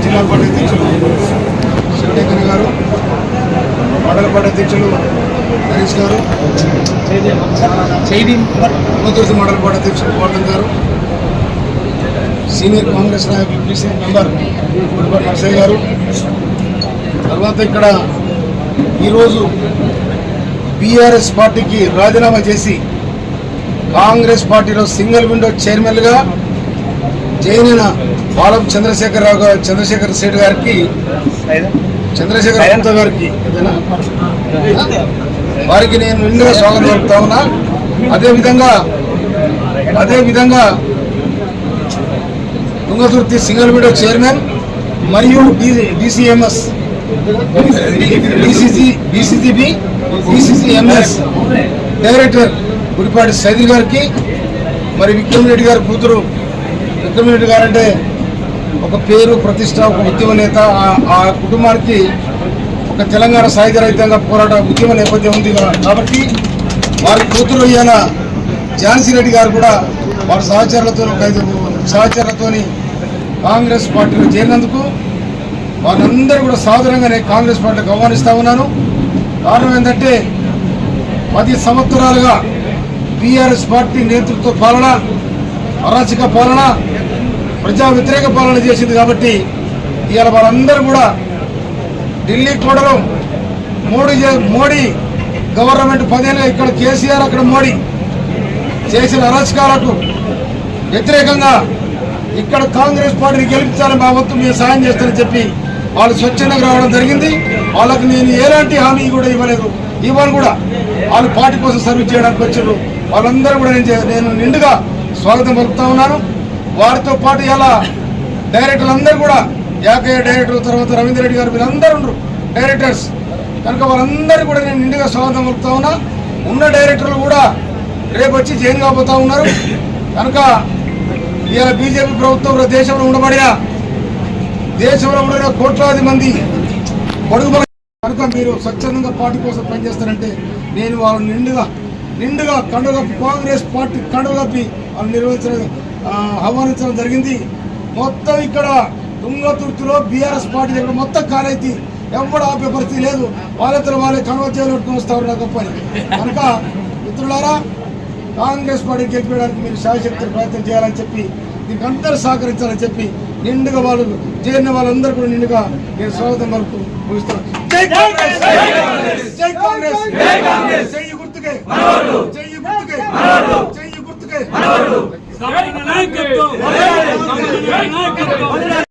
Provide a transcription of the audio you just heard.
జిల్లా పార్టీ అధ్యక్షులు శివశంకర్ గారు, మండల పార్టీ అధ్యక్షులు హరీష్ గారు, తుంగతుర్తి మండల పార్టీ అధ్యక్షులు గౌతమ్ గారు, సీనియర్ కాంగ్రెస్ నాయకులు పీసీ మెంబర్ గుడిపాటి నరసయ్య గారు, తర్వాత ఇక్కడ ఈరోజు బీఆర్ఎస్ పార్టీకి రాజీనామా చేసి కాంగ్రెస్ పార్టీలో సింగిల్ విండో చైర్మన్గా జైన బాలం చంద్రశేఖర్ సేఠ్ గారికి, చంద్రశేఖర్ గారికి వారికి నేను నిండుగా స్వాగతం చెప్తా ఉన్నా. అదేవిధంగా తుంగతుర్తి సింగిల్ విండో చైర్మన్ మరియు డిసిఎంఎస్ బీసీసీఎంఎస్ డైరెక్టర్ గుడిపాటి సైదుల్ గారికి, మరి విక్రమరెడ్డి గారి కూతురు, విక్రమరెడ్డి గారు అంటే ఒక పేరు ప్రతిష్ట, ఒక ఉద్యమ నేత. ఆ కుటుంబానికి ఒక తెలంగాణ సాయుధ రహితంగా పోరాట ఉద్యమ నేపథ్యం ఉంది కాబట్టి వారి కూతురు ఇవాళ ఝాన్సీ రెడ్డి గారు కూడా వారి సహచరులతో కాంగ్రెస్ పార్టీలో చేరినందుకు వారందరూ కూడా సాధారణంగానే కాంగ్రెస్ పార్టీకి ఆహ్వానిస్తూ ఉన్నాను. కారణం ఏంటంటే 10 సంవత్సరాలుగా బీఆర్ఎస్ పార్టీ నేతృత్వ పాలన, అరాచక పాలన, ప్రజా వ్యతిరేక పాలన చేసింది కాబట్టి ఇవాళ వారందరూ కూడా ఢిల్లీ కూడలో మోడీ గవర్నమెంట్ 10 ఏళ్ళుగా ఇక్కడ కేసీఆర్, అక్కడ మోడీ చేసిన అరాచకాలకు వ్యతిరేకంగా ఇక్కడ కాంగ్రెస్ పార్టీని గెలిపించాలని మా వంతు మేము సాయం చేస్తానని చెప్పి వాళ్ళు స్వచ్ఛందంగా రావడం జరిగింది. వాళ్ళకు నేను ఎలాంటి హామీ కూడా ఇవ్వలేదు. ఇవ్వను కూడా. వాళ్ళు పార్టీ కోసం సర్వీస్ చేయడానికి వచ్చారు. వాళ్ళందరూ కూడా నేను నిండుగా స్వాగతం పలుకుతా ఉన్నాను. వారితో పాటు ఇలా డైరెక్టర్లు అందరూ కూడా, యాకయ్య డైరెక్టర్, తర్వాత రవీంద్ర రెడ్డి గారు, వీళ్ళందరూ ఉన్నారు డైరెక్టర్స్ కనుక వాళ్ళందరూ కూడా నేను నిండుగా స్వాగతం పలుకుతా ఉన్నా. ఉన్న డైరెక్టర్లు కూడా రేపు వచ్చి జైన్ కాబోతా ఉన్నారు. కనుక ఇలా బీజేపీ ప్రభుత్వం దేశంలో ఉండిన కోట్లాది మంది పొడుగు కనుక మీరు స్వచ్ఛందంగా పార్టీ కోసం పనిచేస్తారంటే నేను వాళ్ళని నిండుగా కండుగప్పి, కాంగ్రెస్ పార్టీ కండుగప్పి వాళ్ళు ఆహ్వానించడం జరిగింది. మొత్తం ఇక్కడ తుంగతుర్తిలో బీఆర్ఎస్ పార్టీ దగ్గర మొత్తం కాలైతే ఎవరు ఆపే పరిస్థితి లేదు. వాళ్ళతో వాళ్ళే కండుగ చేయబెట్టుకుని వస్తారు నాకు గొప్పని. కనుక మిత్రులారా, కాంగ్రెస్ పార్టీ గెలిపేయడానికి మీరు శాయశక్తులు ప్రయత్నం చేయాలని చెప్పి, దీనికి అందరూ సహకరించాలని చెప్పి నిండుగా వాళ్ళు చేరిన వాళ్ళందరూ కూడా నిండుగా నేను స్వాగతం వరకు ముగిస్తున్నాను. జై కాంగ్రెస్, జై కాంగ్రెస్, జై గుర్తుకే, జై గుర్తుకే, జై గుర్తుకే.